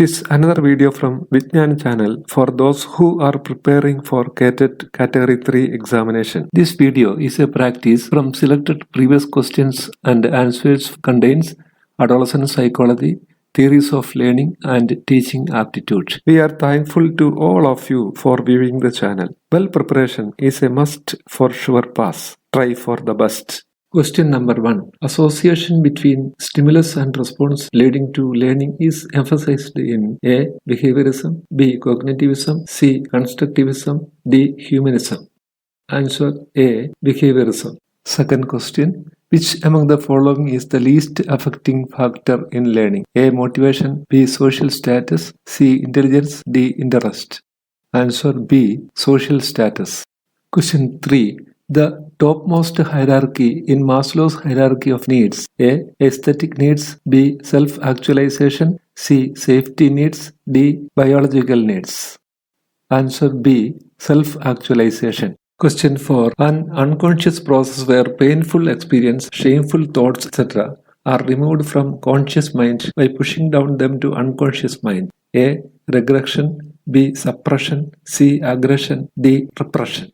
It is another video from Vijnan channel for those who are preparing for CATET Category 3 examination. This video is a practice from selected previous questions and answers contains adolescent psychology, theories of learning and teaching aptitude. We are thankful to all of you for viewing the channel. Well preparation is a must for sure pass. Try for the best. Question number 1. Association between stimulus and response leading to learning is emphasized in A. Behaviorism, B. Cognitivism, C. Constructivism, D. Humanism. Answer A. Behaviorism. Second question. Which among the following is the least affecting factor in learning? A. Motivation, B. Social status, C. Intelligence, D. Interest. Answer B. Social status. Question 3. The topmost hierarchy in Maslow's hierarchy of needs. A. Aesthetic needs, B. Self-actualization, C. Safety needs, D. Biological needs. Answer B. Self-actualization. Question 4. An unconscious process where painful experience, shameful thoughts, etc. are removed from conscious mind by pushing down them to unconscious mind. A. Regression, B. Suppression, C. Aggression, D. Repression.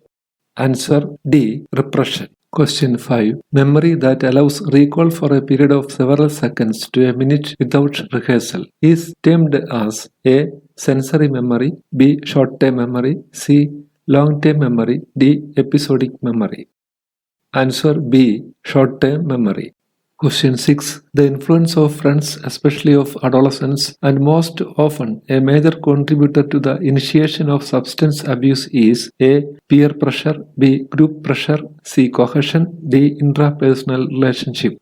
Answer D. Repression. Question 5. Memory that allows recall for a period of several seconds to a minute without rehearsal is termed as A. Sensory memory, B. Short-term memory, C. Long-term memory, D. Episodic memory. Answer B. Short-term memory. Question 6. The influence of friends, especially of adolescents, and most often a major contributor to the initiation of substance abuse is A. Peer pressure, B. Group pressure, C. Cohesion, D. Intrapersonal relationship.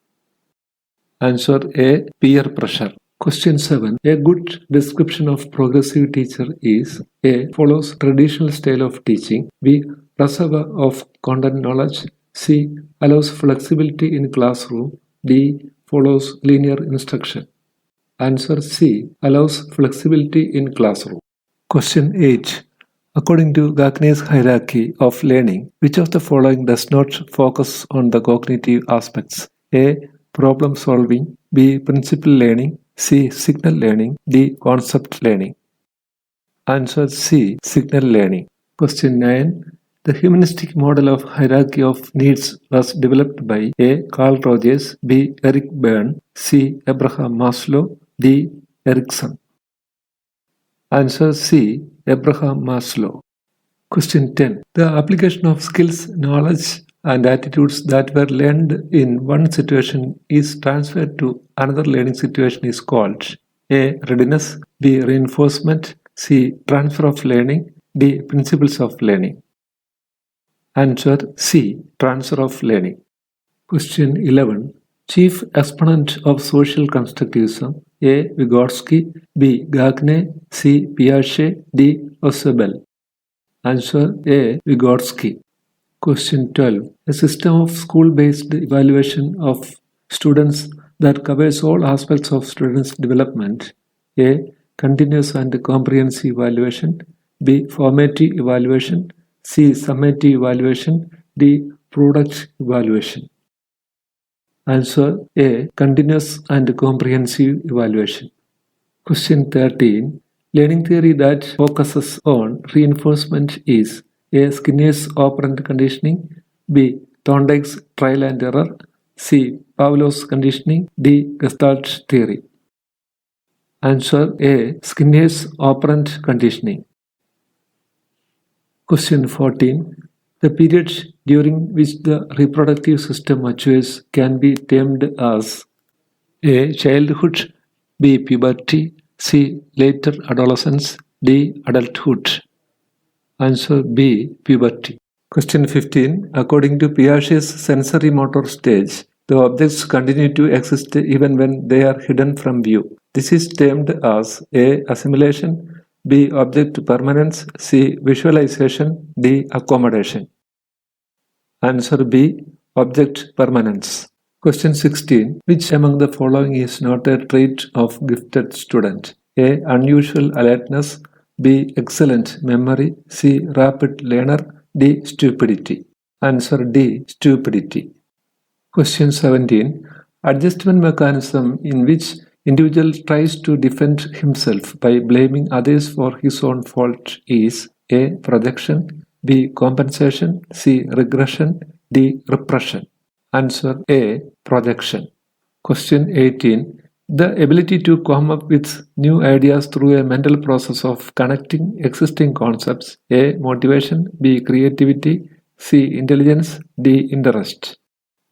Answer A. Peer pressure. Question 7. A good description of progressive teacher is A. Follows traditional style of teaching, B. Preserver of content knowledge, C. Allows flexibility in classroom, D. Follows linear instruction. Answer C. Allows flexibility in classroom. Question 8. According to Gagne's hierarchy of learning, which of the following does not focus on the cognitive aspects? A. Problem solving, B. Principle learning, C. Signal learning, D. Concept learning. Answer C. Signal learning. Question 9. The humanistic model of hierarchy of needs was developed by A. Carl Rogers, B. Eric Berne, C. Abraham Maslow, D. Erikson. Answer C. Abraham Maslow. Question 10. The application of skills, knowledge, and attitudes that were learned in one situation is transferred to another learning situation is called A. Readiness, B. Reinforcement, C. Transfer of learning, D. Principles of learning. Answer C. Transfer of learning. Question 11. Chief exponent of social constructivism. A. Vygotsky, B. Gagne, C. Piaget, D. Husserl. Answer A. Vygotsky. Question 12. A system of school-based evaluation of students that covers all aspects of students' development. A. Continuous and comprehensive evaluation, B. Formative evaluation, C. Summative evaluation, D. Product evaluation. Answer A. Continuous and comprehensive evaluation. Question 13. Learning theory that focuses on reinforcement is A. Skinner's operant conditioning, B. Thorndike's trial and error, C. Pavlov's conditioning, D. Gestalt theory. Answer A. Skinner's operant conditioning. Question 14. The period during which the reproductive system matures can be termed as A. Childhood, B. Puberty, C. Later adolescence, D. Adulthood. Answer B. Puberty. Question 15. According to Piaget's sensory motor stage, the objects continue to exist even when they are hidden from view. This is termed as A. Assimilation, B. Object permanence, C. Visualization, D. Accommodation. Answer B. Object permanence. Question 16. Which among the following is not a trait of gifted student? A. Unusual alertness, B. Excellent memory, C. Rapid learner, D. Stupidity. Answer D. Stupidity. Question 17. Adjustment mechanism in which individual tries to defend himself by blaming others for his own fault is A. Projection, B. Compensation, C. Regression, D. Repression. Answer A. Projection. Question 18. The ability to come up with new ideas through a mental process of connecting existing concepts. A. Motivation, B. Creativity, C. Intelligence, D. Interest.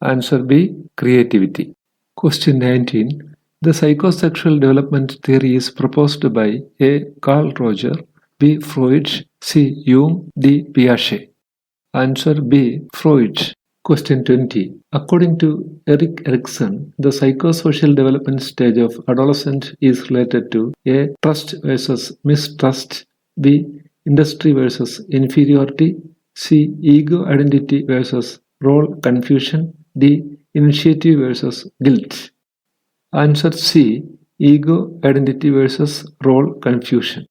Answer B. Creativity. Question 19. The psychosexual development theory is proposed by A. Carl Roger, B. Freud, C. Jung, D. Piaget. Answer B. Freud. Question 20. According to Erik Erikson, the psychosocial development stage of adolescent is related to A. Trust versus mistrust, B. Industry versus inferiority, C. Ego identity versus role confusion, D. Initiative versus guilt. Answer C. Ego identity versus role confusion.